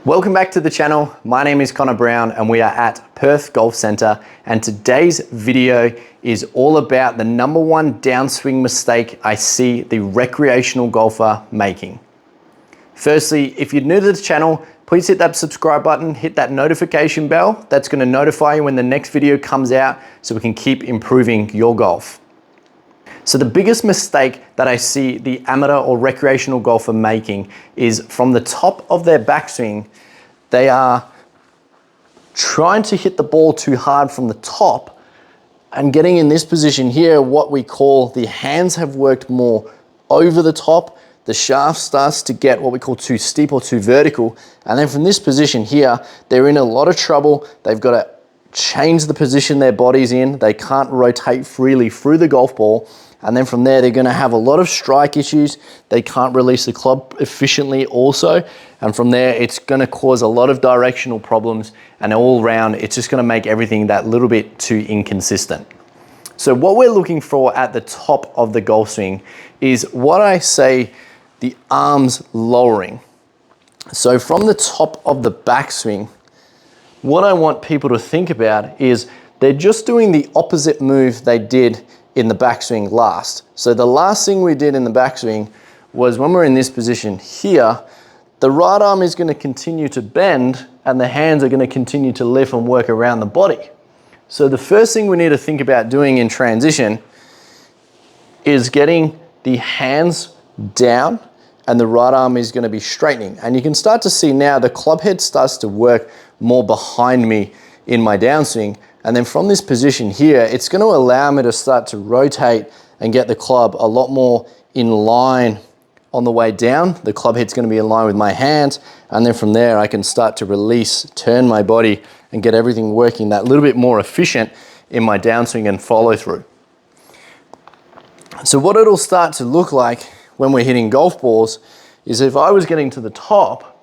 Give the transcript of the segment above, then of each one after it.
Welcome back to the channel. My name is Conor Brown and we are at Perth Golf Centre, and today's video is all about the #1 downswing mistake I see the recreational golfer making. Firstly, if you're new to the channel, please hit that subscribe button, hit that notification bell. That's going to notify you when the next video comes out so we can keep improving your golf. So the biggest mistake that I see the amateur or recreational golfer making is from the top of their backswing, they are trying to hit the ball too hard from the top and getting in this position here, what we call the hands have worked more over the top. The shaft starts to get what we call too steep or too vertical. And then from this position here, they're in a lot of trouble. They've got to change the position their body's in. They can't rotate freely through the golf ball. And then from there, they're going to have a lot of strike issues. They can't release the club efficiently also. And from there, it's going to cause a lot of directional problems. And all around, it's just going to make everything that little bit too inconsistent. So what we're looking for at the top of the golf swing is what I say, the arms lowering. So from the top of the backswing, what I want people to think about is they're just doing the opposite move they did in the backswing last. So the last thing we did in the backswing was when we're in this position here, the right arm is going to continue to bend and the hands are going to continue to lift and work around the body. So the first thing we need to think about doing in transition is getting the hands down and the right arm is going to be straightening. And you can start to see now the club head starts to work more behind me in my downswing. And then from this position here, it's going to allow me to start to rotate and get the club a lot more in line on the way down. The club head's going to be in line with my hands. And then from there, I can start to release, turn my body and get everything working that little bit more efficient in my downswing and follow through. So what it'll start to look like when we're hitting golf balls is if I was getting to the top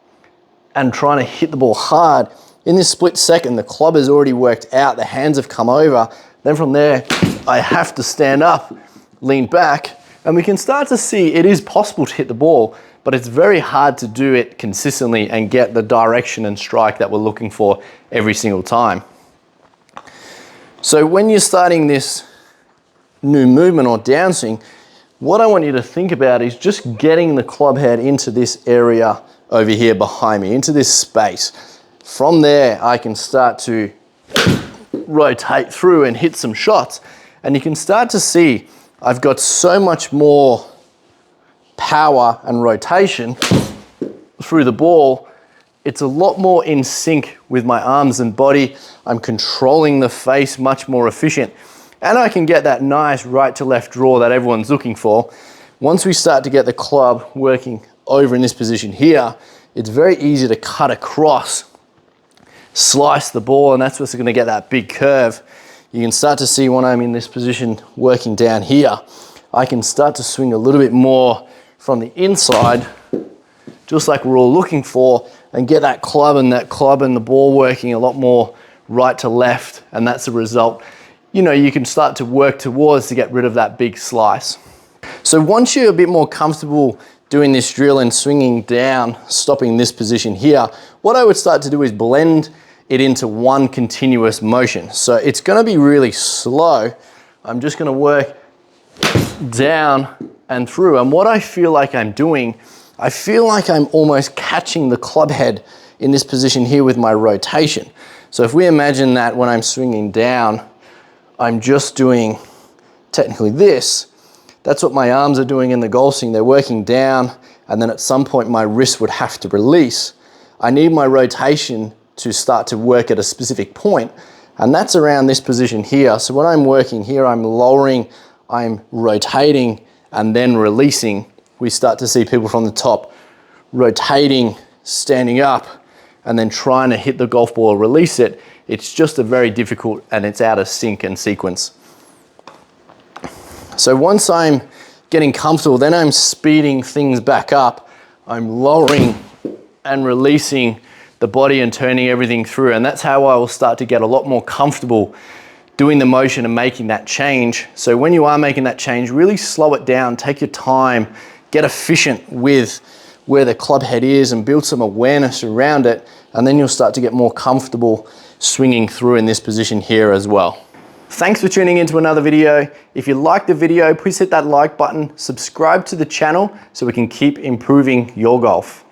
and trying to hit the ball hard, in this split second, the club has already worked out, the hands have come over. Then from there, I have to stand up, lean back, and we can start to see it is possible to hit the ball, but it's very hard to do it consistently and get the direction and strike that we're looking for every single time. So when you're starting this new movement or downswing, what I want you to think about is just getting the club head into this area over here behind me, into this space. From there, I can start to rotate through and hit some shots. And you can start to see I've got so much more power and rotation through the ball. It's a lot more in sync with my arms and body. I'm controlling the face much more efficient. And I can get that nice right to left draw that everyone's looking for. Once we start to get the club working over in this position here, it's very easy to cut across, slice the ball, and that's what's going to get that big curve. You can start to see when I'm in this position working down here, I can start to swing a little bit more from the inside, just like we're all looking for, and get that club and the ball working a lot more right to left, and that's the result. You know, you can start to work towards to get rid of that big slice. So once you're a bit more comfortable doing this drill and swinging down, stopping this position here, what I would start to do is blend it into one continuous motion. So it's going to be really slow. I'm just going to work down and through. And what I feel like I'm doing, I feel like I'm almost catching the club head in this position here with my rotation. So if we imagine that when I'm swinging down, I'm just doing technically this. That's what my arms are doing in the golf swing. They're working down, and then at some point my wrist would have to release. I need my rotation to start to work at a specific point, and that's around this position here. So when I'm working here, I'm lowering, I'm rotating, and then releasing. We start to see people from the top rotating, standing up, and then trying to hit the golf ball or release it. It's just a very difficult, and it's out of sync and sequence. So once I'm getting comfortable, then I'm speeding things back up. I'm lowering and releasing the body and turning everything through. And that's how I will start to get a lot more comfortable doing the motion and making that change. So when you are making that change, really slow it down, take your time, get efficient with where the club head is and build some awareness around it, and then you'll start to get more comfortable swinging through in this position here as well. Thanks for tuning into another video. If you liked the video, please hit that like button, subscribe to the channel so we can keep improving your golf.